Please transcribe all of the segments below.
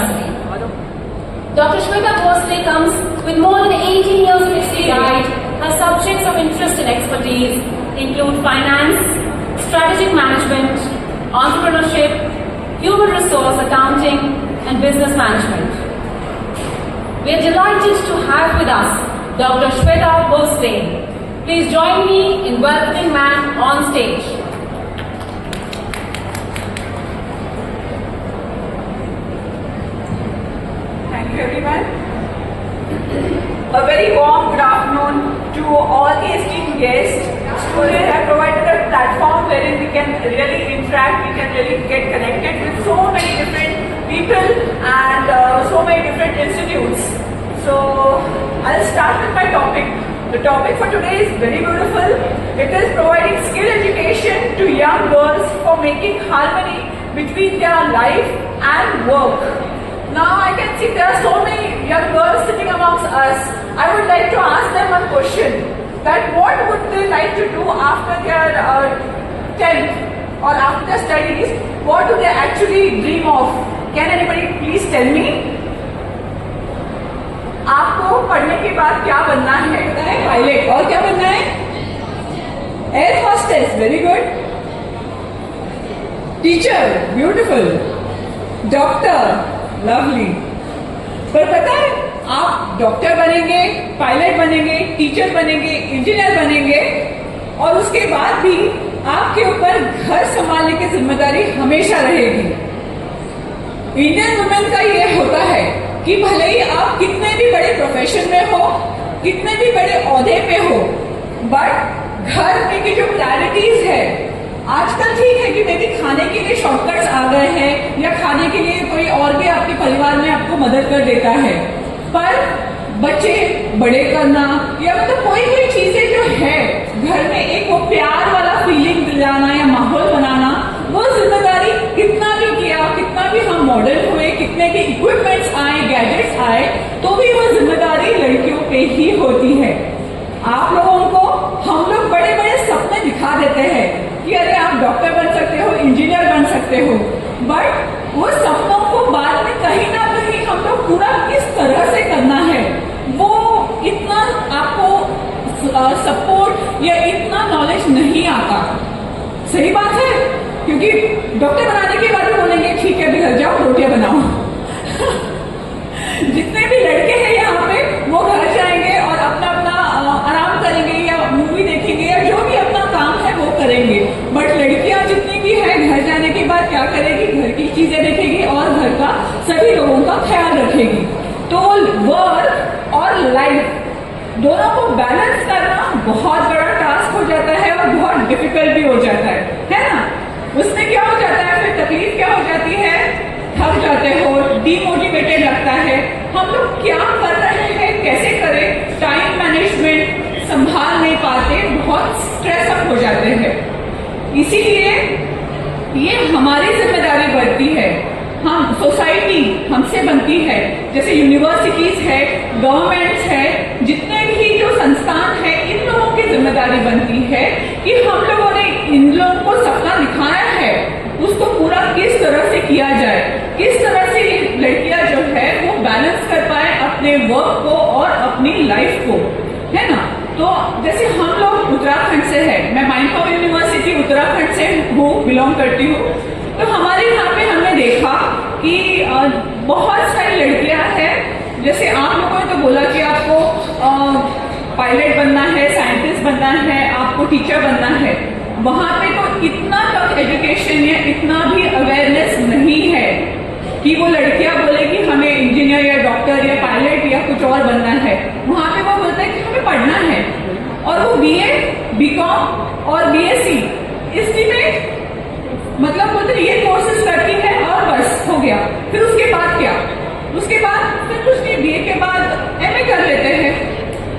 University. Dr. Shweta Bhosle comes with more than 18 years of experience. Her subjects of interest and expertise include finance, strategic management, entrepreneurship, human resource accounting, and business management. We are delighted to have with us Dr. Shweta Bhosle. Please join me in welcoming ma'am on stage. Thank you, everyone. A very warm good afternoon to all the esteemed guests who have provided a platform wherein we can really interact, we can really get connected with so many different people and so many different institutes. So I'll start with my topic. The topic for today is very beautiful. It is providing skill education to young girls for making harmony between their life and work. Now I can see there are so many young girls sitting amongst us. I would like to ask them one question, that what would they like to do after their 10th or after their studies? What do they actually dream of? Can anybody please tell me? आपको पढ़ने के बाद क्या बनना है? Pilot, और क्या बनना है? Air hostess, very good. Teacher, beautiful. Doctor, lovely. पर पता है, आप डॉक्टर बनेंगे, पायलट बनेंगे, टीचर बनेंगे, इंजीनियर बनेंगे और उसके बाद भी आपके ऊपर घर संभालने की जिम्मेदारी हमेशा रहेगी. इंडियन वुमेन का ये होता है कि भले ही आप कितने भी बड़े प्रोफेशन में हो, कितने भी बड़े ओहदे पे हो, बट घर में की जो प्रायोरिटीज है, आजकल ठीक है कि मेरी खाने के लिए शॉर्टकट्स आ गए हैं या खाने के लिए कोई और भी आपके परिवार में आपको मदद कर देता है, पर बच्चे बड़े करना या मतलब कोई चीजें जो है घर में एक वो प्यार वाला फीलिंग दिलाना या माहौल बनाना, वो जिम्मेदारी कितना भी किया, कितना भी हम मॉडर्न हुए, कितने भी इक्विपमेंट्स आए, गैजेट्स आए, तो भी वो जिम्मेदारी लड़कियों पे ही होती है. आप लोगों को हम लोग बड़े बड़े सपने दिखा देते हैं कि अरे आप डॉक्टर बन सकते हो, इंजीनियर बन सकते हो, बट वो सपनों को बाद में कहीं ना कहीं हम लोग पूरा किस तरह से करना है, वो इतना आपको सपोर्ट या इतना नॉलेज नहीं आता. सही बात है, क्योंकि डॉक्टर बनाने के बाद बोलेंगे ठीक है अभी घर जाओ रोटियां बनाओ. जितने भी लड़के हैं यहाँ पे वो घर जाएंगे और अपना अपना आराम करेंगे या मूवी देखेंगे या जो भी अपना काम है वो करेंगे, बट लड़कियां जितनी भी है घर जाने के बाद क्या करेगी, घर की चीजें देखेगी और घर का सभी लोगों का ख्याल रखेगी. तो वर्क और लाइफ दोनों को बैलेंस करना बहुत बड़ा टास्क हो जाता है और बहुत डिफिकल्ट भी हो जाता है ना. उसमें क्या हो जाता है, फिर तकलीफ क्या हो जाती है, थक जाते हो, डीमोटिवेटेड लगता है. हम लोग क्या कर रहे हैं, कैसे करें, टाइम मैनेजमेंट संभाल नहीं पाते, बहुत स्ट्रेस अप हो जाते हैं. इसीलिए ये हमारी जिम्मेदारी बनती है, हम सोसाइटी हमसे बनती है, जैसे यूनिवर्सिटीज है, गवर्नमेंट्स है, जितने भी जो संस्थान है, इन लोगों की जिम्मेदारी बनती है कि हम लोगों ने इन लोगों को सपना दिखाया है उसको पूरा किस तरह से किया जाए, किस तरह से लड़कियां जो है वो बैलेंस कर पाए अपने वर्क को और अपनी लाइफ को, है ना. तो जैसे हम लोग उत्तराखंड से है, मैं माइनपावर यूनिवर्सिटी उत्तराखंड से हूँ, बिलोंग करती हूँ. तो हमारे यहाँ पे हमने देखा कि बहुत सारी लड़कियां हैं, जैसे आप लोगों ने तो बोला कि आपको पायलट बनना है, साइंटिस्ट बनना है, आपको टीचर बनना है. वहां पे तो इतना तक एजुकेशन या इतना भी अवेयरनेस नहीं है कि वो लड़कियां बोले कि हमें इंजीनियर या डॉक्टर या पायलट या कुछ और बनना है. वहां पे वो बोलते हैं कि हमें पढ़ना है और वो बीए, बीकॉम और बीएससी इसमें मतलब बोलते ये कोर्सेज करती है और बस हो गया. फिर उसके बाद क्या, उसके बाद फिर कुछ नहीं, बीए के बाद एमए कर लेते हैं,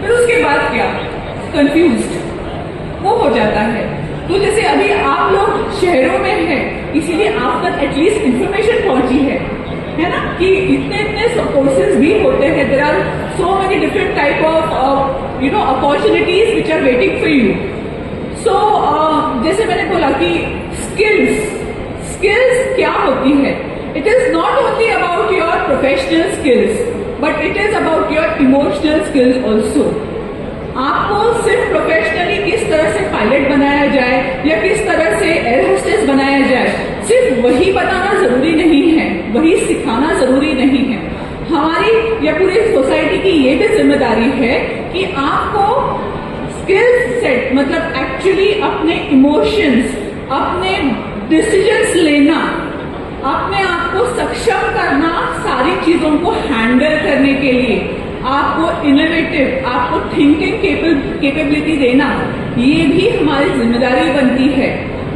फिर उसके बाद क्या, कंफ्यूज्ड वो हो जाता है. तो जैसे अभी आप लोग शहरों में हैं, इसीलिए आप तक एटलीस्ट इंफॉर्मेशन पहुंची है ना, कि इतने इतने कोर्सेज भी होते हैं. There are so many different type of opportunities which are waiting for you. So जैसे मैंने बोला कि स्किल्स क्या होती है, it is not only about your professional skills, but it is about your emotional skills also. आपको सिर्फ professionally किस तरह से पायलट बनाया जाए या किस तरह से एयर होस्टेस बनाया जाए, सिर्फ वही बताना जरूरी नहीं है, वही सिखाना जरूरी नहीं है। हमारी या पूरी सोसाइटी की ये भी जिम्मेदारी है कि आपको स्किल्स सेट, मतलब एक्चुअली अपने इमोशंस, अपने डिसीजंस लेना, अपने आप को सक्षम करना सारी चीजों को हैंडल करने के लिए, आपको इनोवेटिव, आपको थिंकिंग कैपेबिलिटी देना, ये भी हमारी जिम्मेदारी बनती है,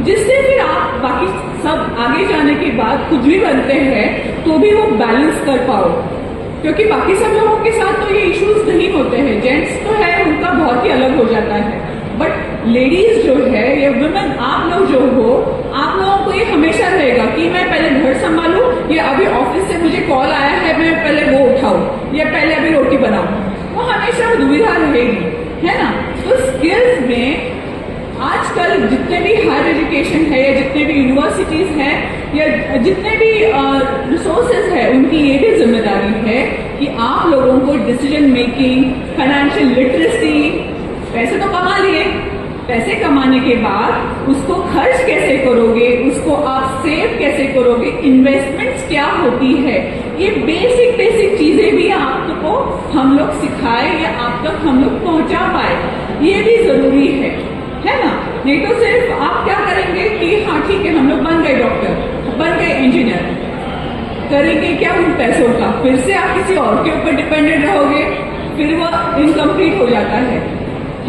जिससे फिर आप बाकी सब आगे जाने के बाद कुछ भी बनते हैं तो भी वो बैलेंस कर पाओ। क्योंकि बाकी सब लोगों के साथ तो ये इश्यूज नहीं होते हैं, जेंट्स तो है उनका बहुत ही अलग हो जाता है, बट लेडीज जो है या वुमेन, आप लोग जो हो, आप लोगों को ये हमेशा रहेगा कि मैं पहले घर संभालूं या अभी ऑफिस से मुझे कॉल आया है मैं पहले वो उठाऊं या पहले अभी रोटी बनाऊं, वो हमेशा दुविधा रहेगी, है ना। तो स्किल्स में आजकल जितने भी हायर एजुकेशन है या जितने भी यूनिवर्सिटीज हैं या जितने भी रिसोर्सेज है, उनकी ये भी जिम्मेदारी है कि आप लोगों को डिसीजन मेकिंग, फाइनेंशियल लिटरेसी, पैसे तो कमा लिए, पैसे कमाने के बाद उसको खर्च कैसे करोगे, उसको आप सेव कैसे करोगे, इन्वेस्टमेंट्स क्या होती है, ये बेसिक चीजें भी आपको हम लोग सिखाए या आप तक हम लोग पहुंचा पाए, ये भी जरूरी है ना। नहीं तो सिर्फ आप क्या करेंगे कि हाँ ठीक है हम लोग बन गए डॉक्टर, बन गए इंजीनियर, करेंगे क्या उन पैसों का, फिर से आप किसी और के ऊपर डिपेंडेंट रहोगे, फिर वो इनकम्प्लीट हो जाता है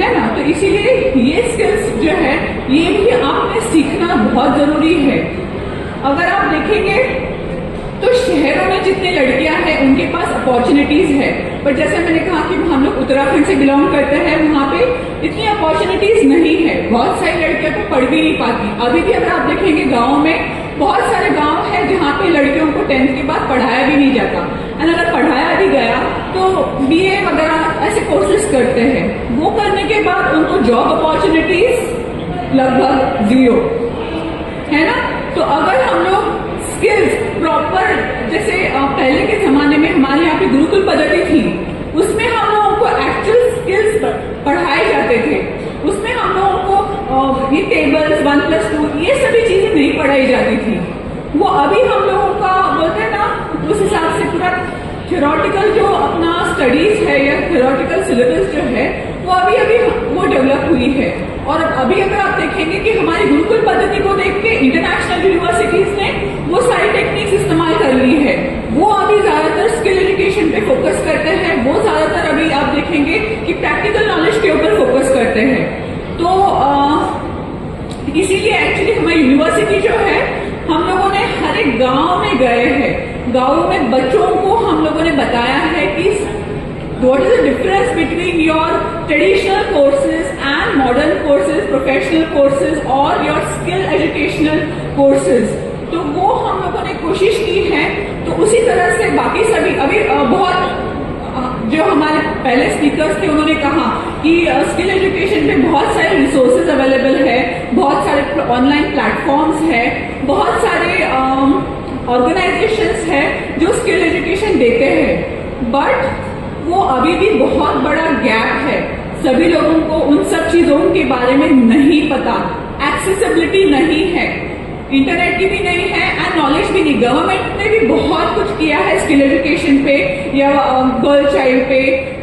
ना। तो इसीलिए ये स्किल्स जो है ये भी आपने सीखना बहुत जरूरी है। अगर आप देखेंगे तो शहरों में जितनी लड़कियां हैं उनके पास अपॉर्चुनिटीज है, पर जैसे मैंने कहा कि हम लोग उत्तराखंड से बिलोंग करते हैं, वहाँ पे इतनी अपॉर्चुनिटीज नहीं है, बहुत सारी लड़कियां तो पढ़ भी नहीं पाती। अभी भी अगर आप देखेंगे गाँव में बहुत सारे गांव है जहाँ पे लड़कियों को 10th के बाद पढ़ाया भी नहीं जाता, और अगर पढ़ाया भी गया तो BA वगैरह ऐसे कोर्सेज करते हैं, वो करने के बाद उनको जॉब अपॉर्चुनिटीज लगभग 0, है ना। तो अगर हम लोग स्किल्स प्रॉपर, जैसे पहले के जमाने में हमारे यहाँ पे गुरुकुल पद्धति थी, उसमें हम लोगों को एक्चुअल स्किल्स पढ़ाए जाते थे, उसमें हम लोगों को ये टेबल्स 1+2 ये सभी चीजें नहीं पढ़ाई जाती थी। वो अभी हम लोगों का बोलते हैं ना, उस हिसाब से पूरा थ्योरेटिकल जो अपना स्टडीज है या थ्योरेटिकल सिलेबस जो है वो अभी वो डेवलप हुई है। और अभी अगर आप देखेंगे कि हमारी गुरुकुल पद्धति को देख के इंटरनेशनल यूनिवर्सिटीज ने वो सारी टेक्निक्स इस्तेमाल कर ली है, वो अभी ज्यादातर स्किल एजुकेशन पे फोकस करते हैं, वो ज्यादातर अभी आप देखेंगे कि प्रैक्टिकल नॉलेज के ऊपर फोकस करते हैं। तो इसीलिए एक्चुअली हमारी यूनिवर्सिटी जो है, हम लोगों ने हर एक गांव में गए हैं, गांवों में बच्चों को हम लोगों ने बताया है कि what is the difference between your traditional courses and modern courses, professional courses or your skill educational courses। तो वो हम लोगों ने कोशिश की है। तो उसी तरह से बाकी सभी अभी बहुत जो हमारे पहले स्पीकर्स थे उन्होंने कहा कि स्किल एजुकेशन पे बहुत सारे रिसोर्सेज अवेलेबल है, बहुत सारे ऑनलाइन प्लेटफॉर्म्स है, बहुत सारे ऑर्गेनाइजेशंस है जो स्किल एजुकेशन देते हैं, बट वो अभी भी बहुत बड़ा गैप है। सभी लोगों को उन सब चीजों के बारे में नहीं पता, एक्सेसिबिलिटी नहीं है, इंटरनेट की भी नहीं है एंड नॉलेज भी नहीं। गवर्नमेंट ने भी बहुत कुछ किया है स्किल एजुकेशन पे या गर्ल चाइल्ड पे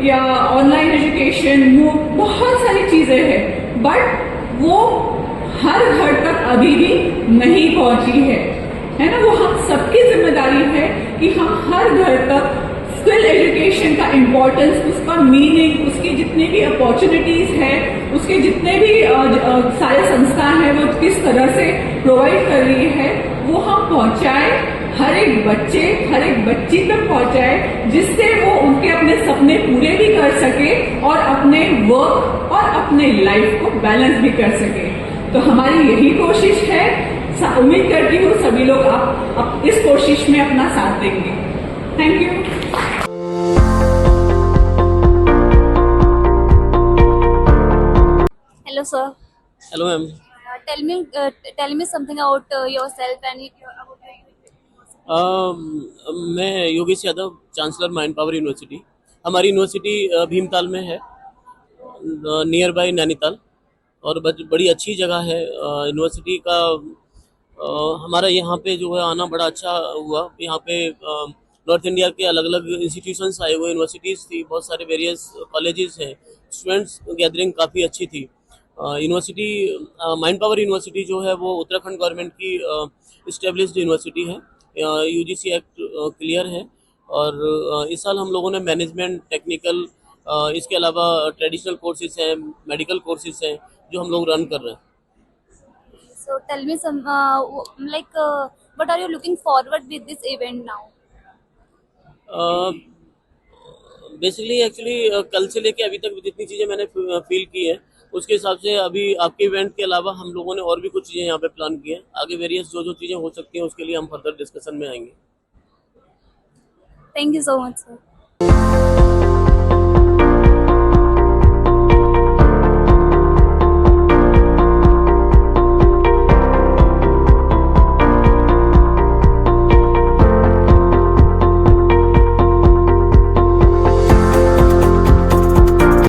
या ऑनलाइन एजुकेशन, बहुत सारी चीजें हैं, बट वो हर घर तक अभी भी नहीं पहुंची है ना। वो हम सबकी जिम्मेदारी है कि हम हर घर तक स्किल एजुकेशन का इम्पोर्टेंस, उसका मीनिंग, उसकी जितनी भी अपॉर्चुनिटीज है, उसके जितने भी सारे संस्थान है वो किस तरह से प्रोवाइड कर रही है, वो हम पहुंचाए, हर एक बच्चे हर एक बच्ची तक पहुंचाए, जिससे वो उनके अपने सपने पूरे भी कर सके और अपने वर्क और अपने लाइफ को बैलेंस भी कर सके। तो हमारी यही कोशिश है, उम्मीद करती हूँ सभी लोग आप इस कोशिश में अपना साथ देंगे। Thank you. Hello, sir. Hello, ma'am. Tell me something about yourself and about your university. मैं Yogesh Yadav, chancellor mind power university. हमारी यूनिवर्सिटी भीमताल में है, नियर बाय नैनीताल, और बड़ी अच्छी जगह है यूनिवर्सिटी का। हमारा यहाँ पे जो है आना बड़ा अच्छा हुआ। यहाँ पे नॉर्थ इंडिया के अलग अलग इंस्टीट्यूशंस आए हुए, यूनिवर्सिटीज़ थी, बहुत सारे वेरियस कॉलेजेस हैं, स्टूडेंट्स गैदरिंग काफ़ी अच्छी थी। यूनिवर्सिटी माइंड पावर यूनिवर्सिटी जो है वो उत्तराखंड गवर्नमेंट की इस्टेब्लिश्ड यूनिवर्सिटी है, यूजीसी एक्ट क्लियर है। और इस साल हम लोगों ने मैनेजमेंट, टेक्निकल, इसके अलावा ट्रेडिशनल कोर्सेज हैं, मेडिकल कोर्सेज हैं जो हम लोग रन कर रहे हैं। So tell me some what are you looking forward with this event now? Basically actually कल से लेके अभी तक जितनी चीज़ें मैंने फील की है उसके हिसाब से अभी आपके इवेंट के अलावा हम लोगों ने और भी कुछ चीज़ें यहाँ पे प्लान की हैं। आगे वेरियस जो जो चीज़ें हो सकती हैं उसके लिए हम फर्दर डिस्कशन में आएंगे। Thank you so much, sir.